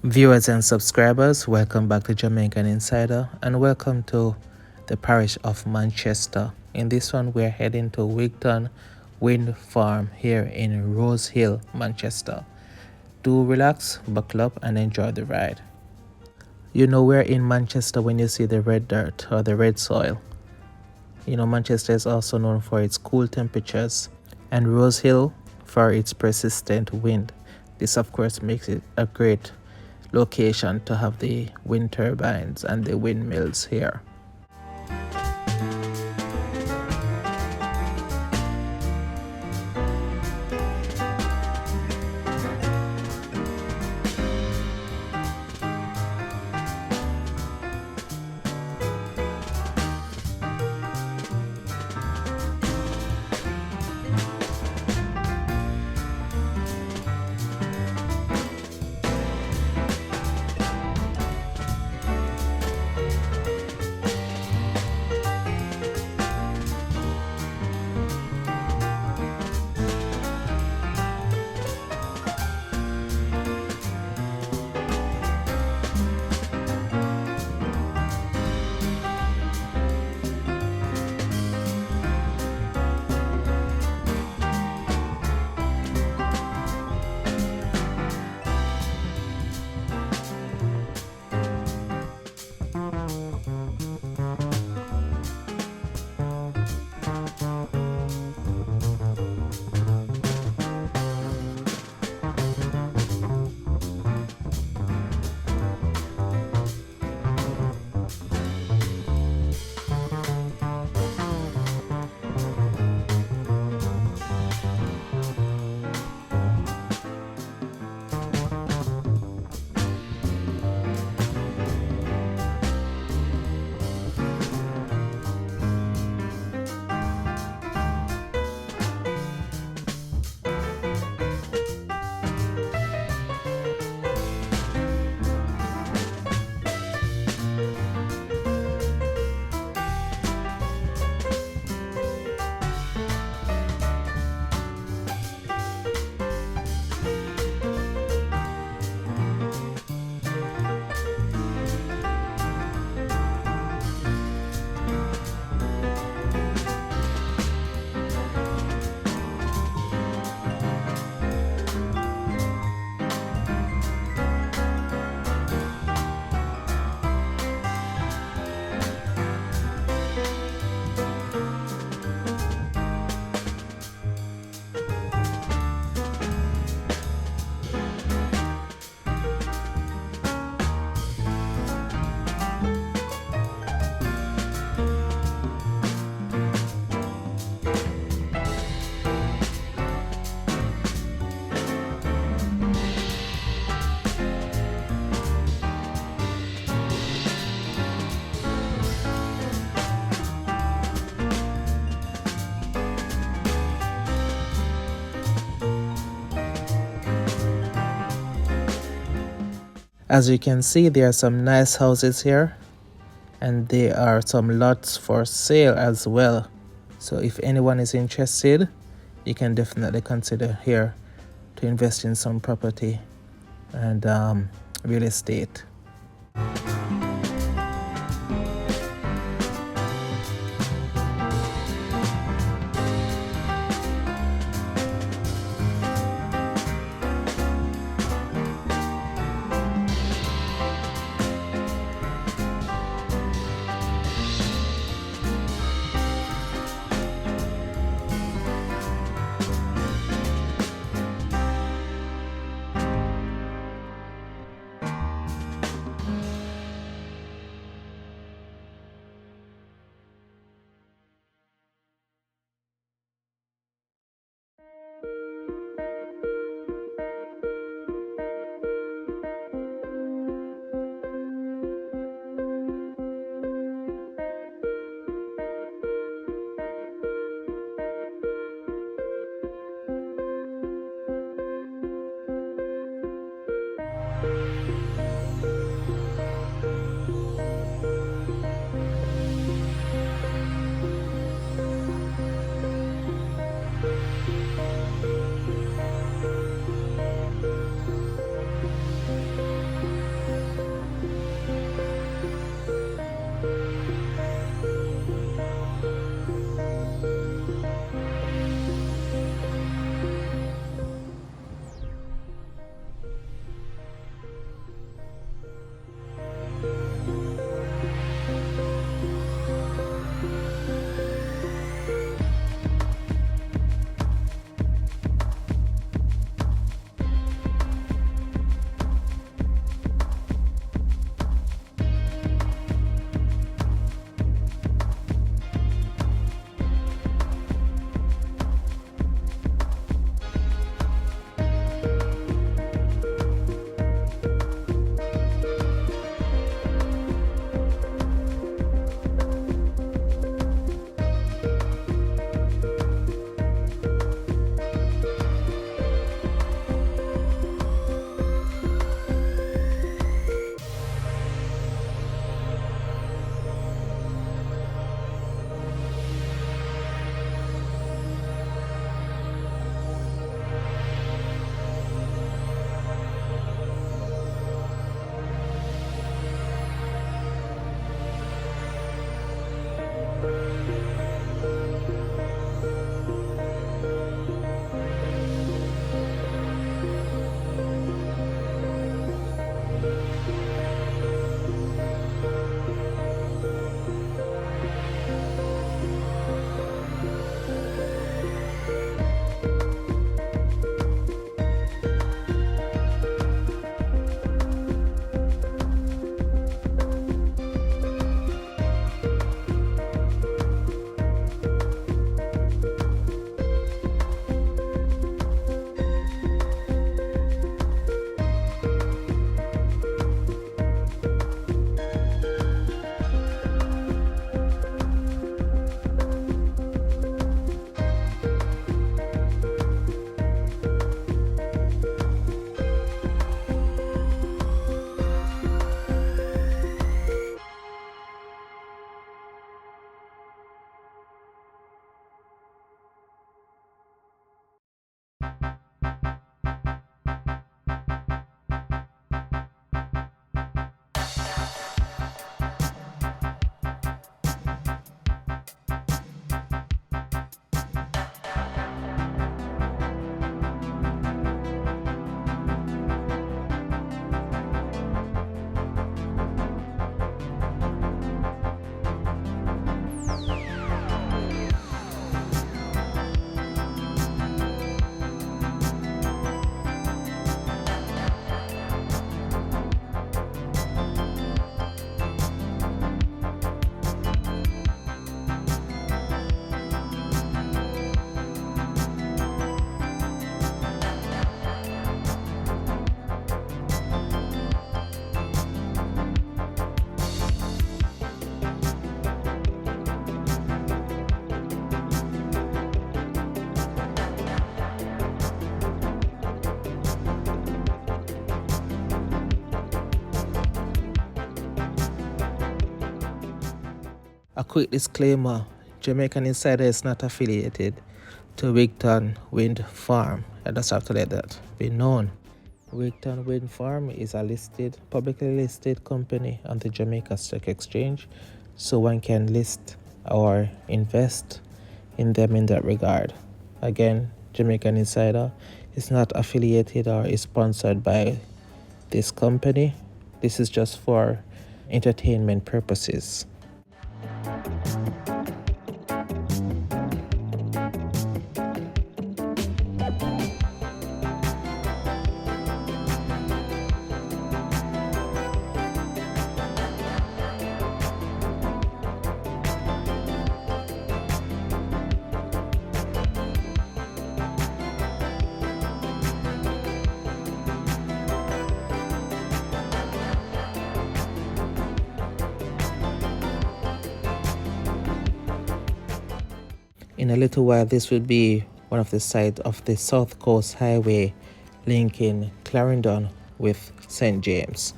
Viewers and subscribers, welcome back to Jamaican Insider and welcome to the parish of Manchester. In this one, we're heading to Wigton Windfarm here in Rose Hill, Manchester. Do relax, buckle up and enjoy the ride. You know we're in Manchester when you see the red dirt or the red soil. Manchester is also known for its cool temperatures and Rose Hill for its persistent wind. This of course makes it a great location to have the wind turbines and the windmills here. As you can see, there are some nice houses here and there are some lots for sale as well. So if anyone is interested, you can definitely consider here to invest in some property and real estate. A quick disclaimer, Jamaican Insider is not affiliated to Wigton Windfarm. I just have to let that be known. Wigton Windfarm is a publicly listed company on the Jamaica Stock Exchange, so one can list or invest in them in that regard. Again, Jamaican Insider is not affiliated or is sponsored by this company. This is just for entertainment purposes. In a little while, this will be one of the sides of the South Coast Highway linking Clarendon with St. James.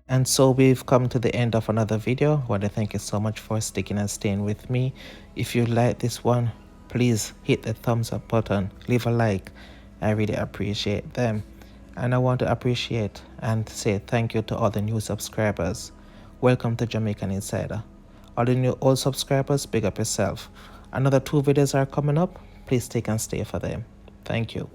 And so we've come to the end of another video. I want to thank you so much for sticking and staying with me. If you like this one, please hit the thumbs up button, leave a like. I really appreciate them. And I want to appreciate and say thank you to all the new subscribers. Welcome to Jamaican Insider. All the new old subscribers, big up yourself. Another 2 videos are coming up. Please stay and stay for them. Thank you.